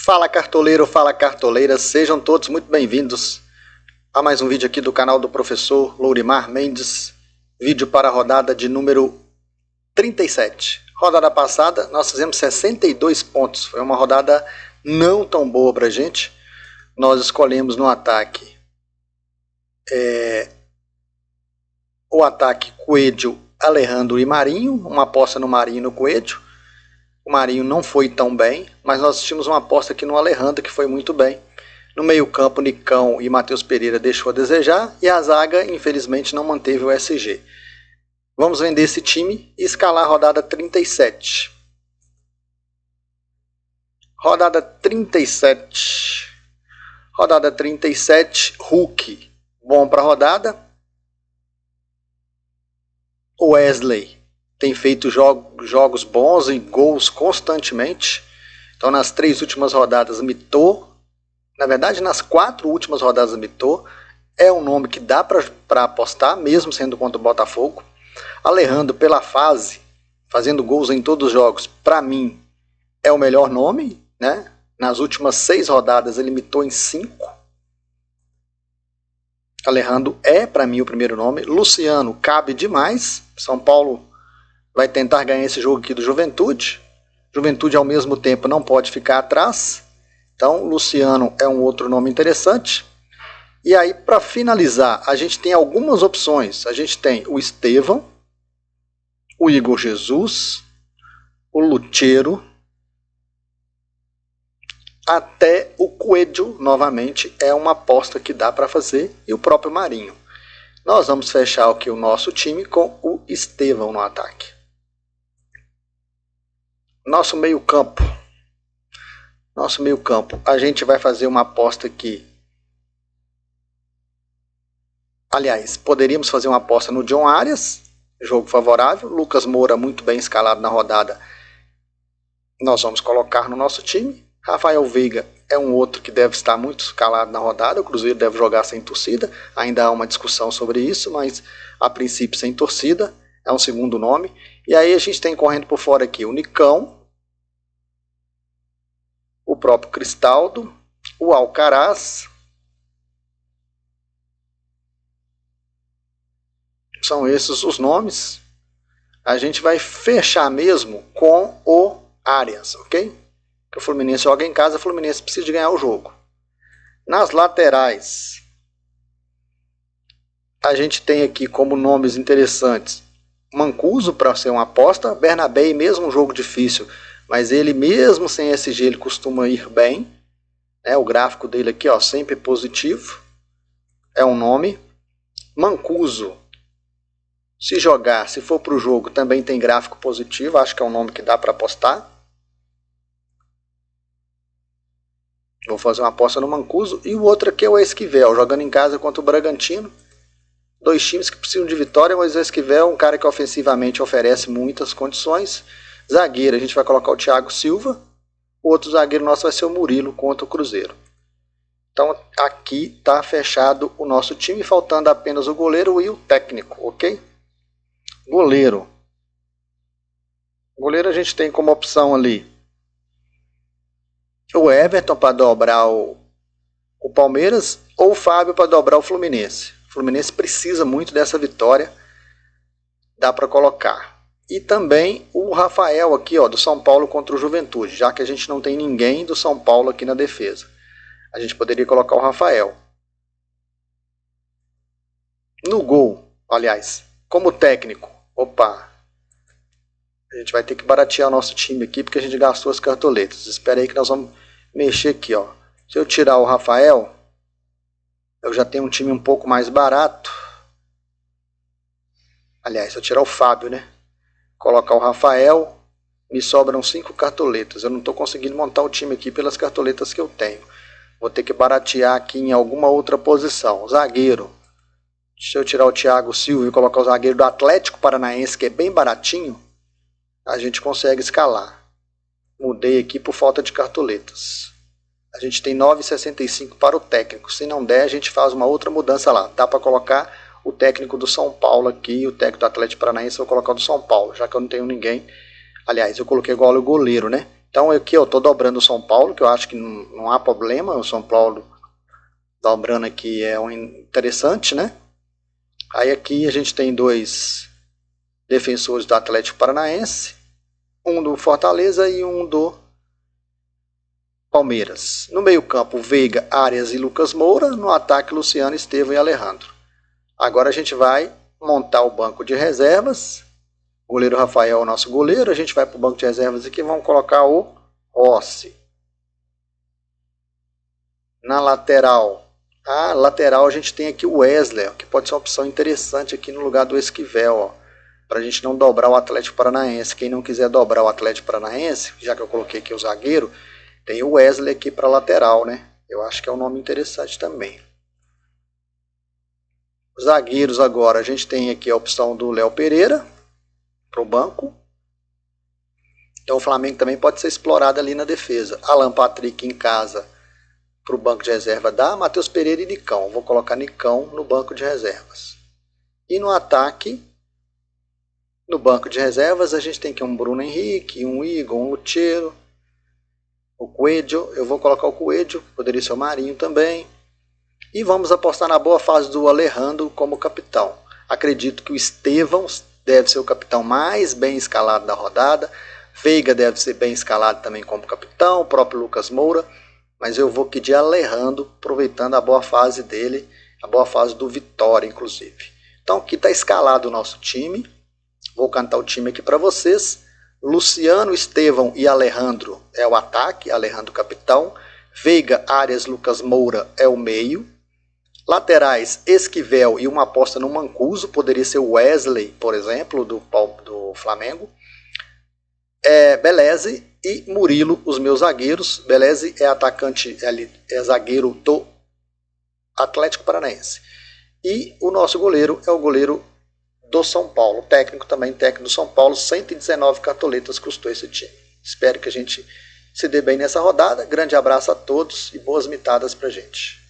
Fala cartoleiro, fala cartoleira, sejam todos muito bem-vindos a mais um vídeo aqui do canal do professor Lourimar Mendes, vídeo para a rodada de número 37. Rodada passada nós fizemos 62 pontos, foi uma rodada não tão boa para a gente. Nós escolhemos no ataque o ataque Coelho, Alejandro e Marinho, uma aposta no Marinho e no Coelho. O Marinho não foi tão bem, mas nós tínhamos uma aposta aqui no Alejandro que foi muito bem. No meio campo, Nicão e Matheus Pereira deixou a desejar e a zaga, infelizmente, não manteve o SG. Vamos vender esse time e escalar a rodada 37. Rodada 37. Rodada 37, Hulk. Bom para a rodada. Wesley tem feito jogos bons e gols constantemente. Então nas 3 últimas rodadas mitou. Na verdade nas 4 últimas rodadas mitou. É um nome que dá para apostar, mesmo sendo contra o Botafogo. Alejandro, pela fase, fazendo gols em todos os jogos, para mim é o melhor nome, né? Nas últimas 6 rodadas ele mitou em 5. Alejandro é para mim o primeiro nome. Luciano cabe demais. São Paulo vai tentar ganhar esse jogo aqui do Juventude. Juventude ao mesmo tempo não pode ficar atrás. Então Luciano é um outro nome interessante. E aí para finalizar a gente tem algumas opções. A gente tem o Estevão, o Igor Jesus, o Lucheiro, até o Coelho novamente é uma aposta que dá para fazer, e o próprio Marinho. Nós vamos fechar aqui o nosso time com o Estevão no ataque. Nosso meio campo, a gente vai fazer uma aposta aqui. Aliás, poderíamos fazer uma aposta no John Arias, jogo favorável. Lucas Moura muito bem escalado na rodada, nós vamos colocar no nosso time. Rafael Veiga é um outro que deve estar muito escalado na rodada. O Cruzeiro deve jogar sem torcida. Ainda há uma discussão sobre isso, mas a princípio sem torcida. É um segundo nome. E aí a gente tem correndo por fora aqui o Nicão, o próprio Cristaldo, o Alcaraz. São esses os nomes. A gente vai fechar mesmo com o Arias, ok? Que o Fluminense joga em casa, o Fluminense precisa de ganhar o jogo. Nas laterais, a gente tem aqui como nomes interessantes Mancuso para ser uma aposta, Bernabé, mesmo um jogo difícil, mas ele mesmo sem SG ele costuma ir bem, né? O gráfico dele aqui, ó, sempre positivo, é um nome. Mancuso, se jogar, se for para o jogo, também tem gráfico positivo, acho que é um nome que dá para apostar. Vou fazer uma aposta no Mancuso. E o outro aqui é o Esquivel, jogando em casa contra o Bragantino. 2 times que precisam de vitória, mas o Esquivel é um cara que ofensivamente oferece muitas condições. Zagueiro, a gente vai colocar o Thiago Silva. O outro zagueiro nosso vai ser o Murilo contra o Cruzeiro. Então aqui está fechado o nosso time, faltando apenas o goleiro e o técnico, ok? Goleiro. Goleiro a gente tem como opção ali o Everton para dobrar o Palmeiras ou o Fábio para dobrar o Fluminense. O Fluminense precisa muito dessa vitória, dá para colocar. E também o Rafael aqui, ó, do São Paulo contra o Juventude, já que a gente não tem ninguém do São Paulo aqui na defesa. A gente poderia colocar o Rafael. No gol, aliás, como técnico, a gente vai ter que baratear o nosso time aqui porque a gente gastou as cartoletas. Espera aí que nós vamos mexer aqui, ó. Se eu tirar o Rafael, eu já tenho um time um pouco mais barato. Aliás, se eu tirar o Fábio, né? Colocar o Rafael, me sobram 5 cartoletas. Eu não estou conseguindo montar o time aqui pelas cartoletas que eu tenho. Vou ter que baratear aqui em alguma outra posição. Zagueiro. Se eu tirar o Thiago Silva e colocar o zagueiro do Atlético Paranaense, que é bem baratinho, a gente consegue escalar. Mudei aqui por falta de cartoletas. A gente tem 9,65 para o técnico. Se não der, a gente faz uma outra mudança lá. Dá para colocar o técnico do São Paulo aqui, o técnico do Atlético Paranaense, eu vou colocar o do São Paulo, já que eu não tenho ninguém. Aliás, eu coloquei igual o goleiro, né? Então aqui eu estou dobrando o São Paulo, que eu acho que não há problema. O São Paulo dobrando aqui é interessante, né? Aí aqui a gente tem 2 defensores do Atlético Paranaense, um do Fortaleza e um do Palmeiras. No meio-campo, Veiga, Arias e Lucas Moura. No ataque, Luciano, Estevão e Alejandro. Agora a gente vai montar o banco de reservas. O goleiro Rafael é o nosso goleiro. A gente vai para o banco de reservas aqui e vamos colocar o Rossi. Na lateral. Lateral a gente tem aqui o Wesley, que pode ser uma opção interessante aqui no lugar do Esquivel, para a gente não dobrar o Atlético Paranaense. Quem não quiser dobrar o Atlético Paranaense, já que eu coloquei aqui o zagueiro, tem o Wesley aqui para lateral, né? Eu acho que é um nome interessante também. Os zagueiros agora, a gente tem aqui a opção do Léo Pereira para o banco. Então o Flamengo também pode ser explorado ali na defesa. Alan Patrick em casa para o banco de reserva dá. Matheus Pereira e Nicão. Vou colocar Nicão no banco de reservas. E no ataque, no banco de reservas, a gente tem aqui um Bruno Henrique, um Igor, um Lutero, o Coelho. Eu vou colocar o Coelho, poderia ser o Marinho também. E vamos apostar na boa fase do Alejandro como capitão. Acredito que o Estevão deve ser o capitão mais bem escalado da rodada. Veiga deve ser bem escalado também como capitão, o próprio Lucas Moura. Mas eu vou pedir Alejandro, aproveitando a boa fase dele, a boa fase do Vitória, inclusive. Então aqui está escalado o nosso time. Vou cantar o time aqui para vocês. Luciano, Estevão e Alejandro é o ataque, Alejandro capitão. Veiga, Arias, Lucas Moura é o meio. Laterais, Esquivel e uma aposta no Mancuso, poderia ser o Wesley, por exemplo, do Flamengo. Beleze e Murilo, os meus zagueiros. Beleze é atacante, é zagueiro do Atlético Paranaense. E o nosso goleiro é o goleiro do São Paulo. Técnico também, técnico do São Paulo. 119 cartoletas custou esse time. Espero que a gente se dê bem nessa rodada. Grande abraço a todos e boas mitadas pra gente.